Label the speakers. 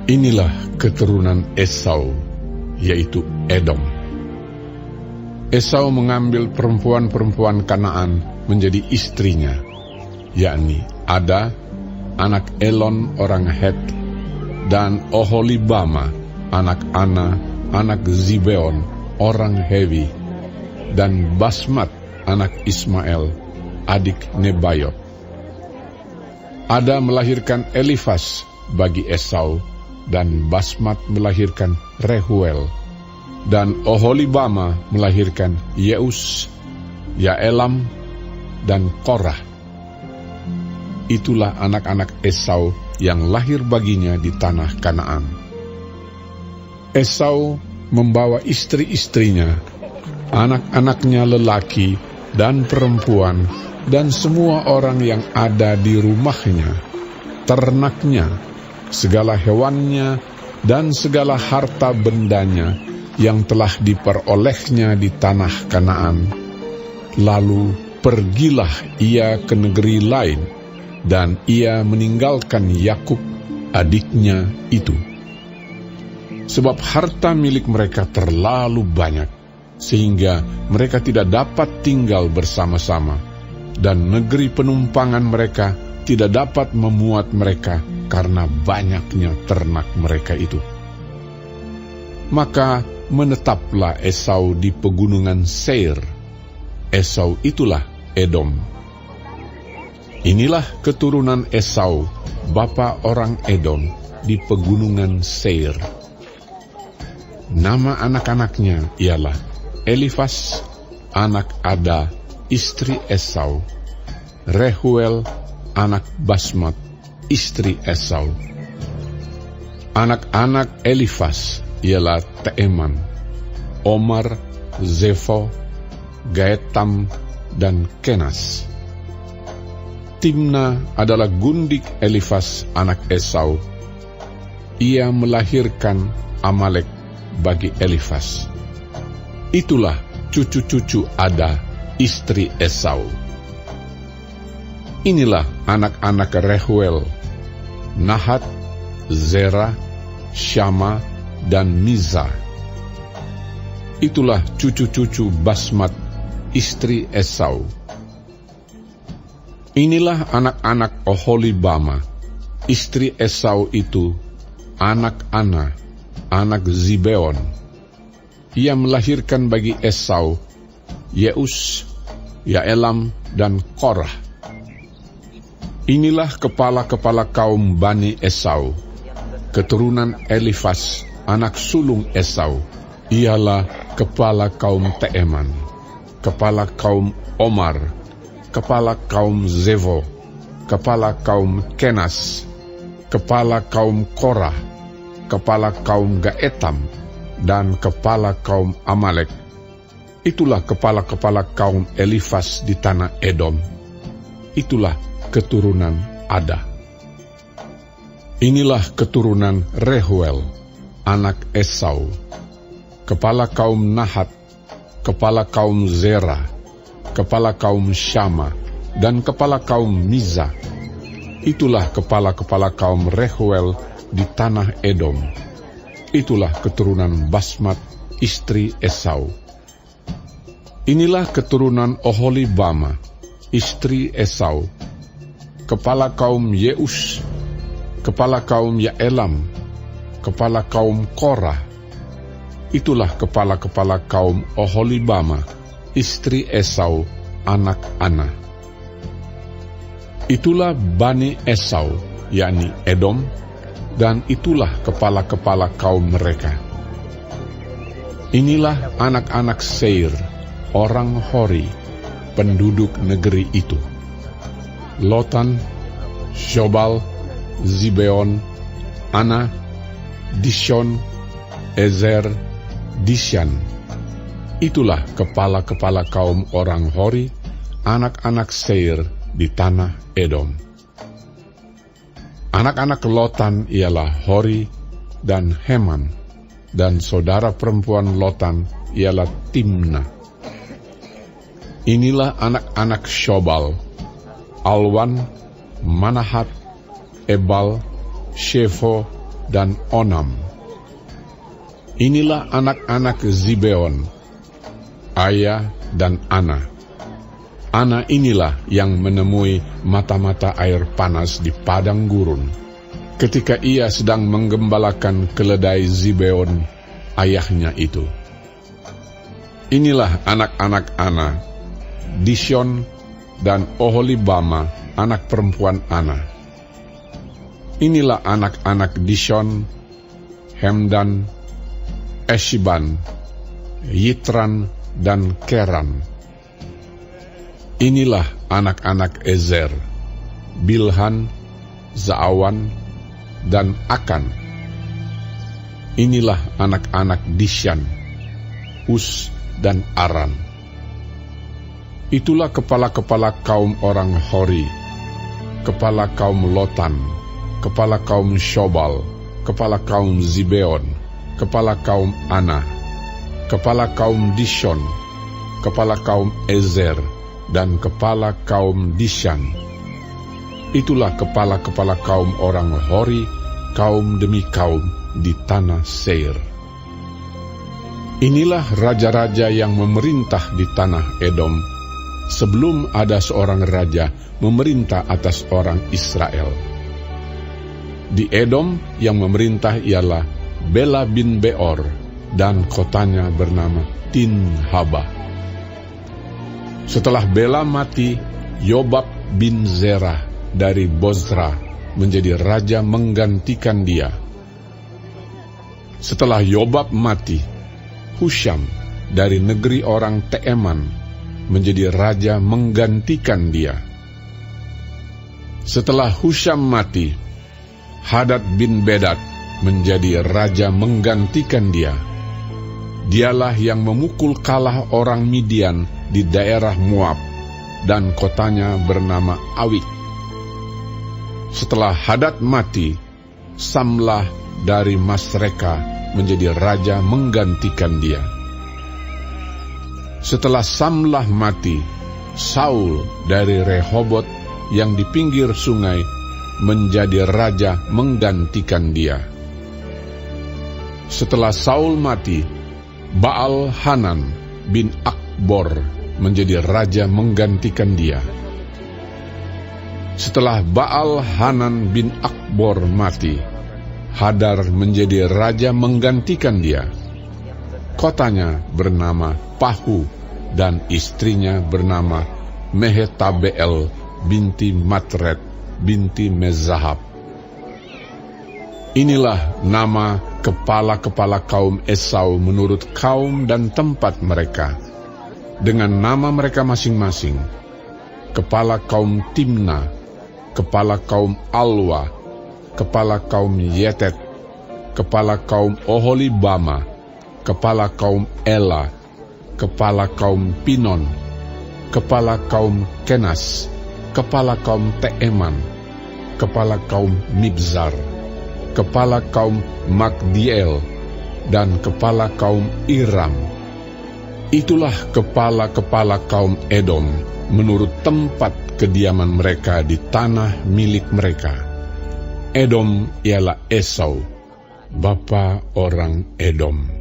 Speaker 1: Inilah keturunan Esau, yaitu Edom. Esau mengambil perempuan-perempuan Kanaan menjadi istrinya, yakni Ada, anak Elon orang Het, dan Oholibama, anak Ana, anak Zibeon orang Hewi, dan Basmat, anak Ismael, adik Nebayot. Ada melahirkan Elifas bagi Esau, dan Basmat melahirkan Rehuel, dan Oholibama melahirkan Yeus, Yaelam, dan Korah. Itulah anak-anak Esau yang lahir baginya di tanah Kanaan. Esau membawa istri-istrinya, anak-anaknya lelaki dan perempuan, dan semua orang yang ada di rumahnya, ternaknya, segala hewannya, dan segala harta bendanya yang telah diperolehnya di tanah Kanaan. Lalu pergilah ia ke negeri lain, dan ia meninggalkan Yakub, adiknya itu. Sebab harta milik mereka terlalu banyak, sehingga mereka tidak dapat tinggal bersama-sama, dan negeri penumpangan mereka tidak dapat memuat mereka karena banyaknya ternak mereka itu. Maka menetaplah Esau di pegunungan Seir. Esau itulah Edom. Inilah keturunan Esau, bapa orang Edom, di pegunungan Seir. Nama anak-anaknya ialah Elifas, anak Ada, istri Esau, Rehuel, anak Basmat, istri Esau. Anak-anak Elifas ialah Teeman, Omar, Zefo, Gaetam, dan Kenas. Timna adalah gundik Elifas anak Esau. Ia melahirkan Amalek bagi Elifas. Itulah cucu-cucu Ada, istri Esau. Inilah anak-anak Rehuel, Nahat, Zera, Syama, dan Miza. Itulah cucu-cucu Basmat, istri Esau. Inilah anak-anak Oholibama, istri Esau itu, anak Ana, anak Zibeon. Ia melahirkan bagi Esau Yeus, Yaelam, dan Korah. Inilah kepala-kepala kaum Bani Esau, keturunan Elifas, anak sulung Esau. Ialah kepala kaum Teeman, kepala kaum Omar, kepala kaum Zevo, kepala kaum Kenas, kepala kaum Korah, kepala kaum Gaetam, dan kepala kaum Amalek. Itulah kepala-kepala kaum Elifas di tanah Edom. Itulah keturunan Ada. Inilah keturunan Rehuel, anak Esau, kepala kaum Nahat, kepala kaum Zera, kepala kaum Syama, dan kepala kaum Miza. Itulah kepala-kepala kaum Rehuel di tanah Edom. Itulah keturunan Basmat, istri Esau. Inilah keturunan Oholibama, istri Esau, kepala kaum Yeus, kepala kaum Yaelam, kepala kaum Korah. Itulah kepala-kepala kaum Oholibama, istri Esau, anak Ana. Itulah Bani Esau, yakni Edom, dan itulah kepala-kepala kaum mereka. Inilah anak-anak Seir, orang Hori, penduduk negeri itu: Lotan, Shobal, Zibeon, Ana, Dishon, Ezer, Dishan. Itulah kepala-kepala kaum orang Hori, anak-anak Seir di tanah Edom. Anak-anak Lotan ialah Hori dan Heman, dan saudara perempuan Lotan ialah Timna. Inilah anak-anak Shobal: Alwan, Manahat, Ebal, Shefo, dan Onam. Inilah anak-anak Zibeon, Aya dan Ana. Ana inilah yang menemui mata-mata air panas di padang gurun, ketika ia sedang menggembalakan keledai Zibeon, ayahnya itu. Inilah anak-anak Ana, Dishon dan Oholibama, anak perempuan Ana. Inilah anak-anak Dishon, Hemdan, Eshiban, Yitran, dan Keran. Inilah anak-anak Ezer, Bilhan, Zaawan, dan Akan. Inilah anak-anak Dishan, Us, dan Aran. Itulah kepala-kepala kaum orang Hori, kepala kaum Lotan, kepala kaum Shobal, kepala kaum Zibeon, kepala kaum Ana, kepala kaum Dishon, kepala kaum Ezer, dan kepala kaum Dishan. Itulah kepala-kepala kaum orang Hori, kaum demi kaum di tanah Seir. Inilah raja-raja yang memerintah di tanah Edom, sebelum ada seorang raja memerintah atas orang Israel. Di Edom yang memerintah ialah Bela bin Beor, dan kotanya bernama Tinhaba. Setelah Bela mati, Yobab bin Zerah dari Bozra menjadi raja menggantikan dia. Setelah Yobab mati, Husham dari negeri orang Teeman menjadi raja menggantikan dia. Setelah Husham mati, Hadad bin Bedad menjadi raja menggantikan dia. Dialah yang memukul kalah orang Midian di daerah Moab, dan kotanya bernama Awik. Setelah Hadad mati, Samlah dari Masreka menjadi raja menggantikan dia. Setelah Samlah mati, Saul dari Rehobot yang di pinggir sungai menjadi raja menggantikan dia. Setelah Saul mati, Baal Hanan bin Akbor menjadi raja menggantikan dia. Setelah Baal Hanan bin Akbor mati, Hadar menjadi raja menggantikan dia. Kotanya bernama Pahu, dan istrinya bernama Mehetabeel binti Matred binti Mezahab. Inilah nama kepala-kepala kaum Esau menurut kaum dan tempat mereka, dengan nama mereka masing-masing. Kepala kaum Timna, kepala kaum Alwa, kepala kaum Yetet, kepala kaum Oholibama, kepala kaum Ela, kepala kaum Pinon, kepala kaum Kenas, kepala kaum Teeman, kepala kaum Mibzar, kepala kaum Magdiel, dan kepala kaum Iram. Itulah kepala-kepala kaum Edom menurut tempat kediaman mereka di tanah milik mereka. Edom ialah Esau, bapa orang Edom.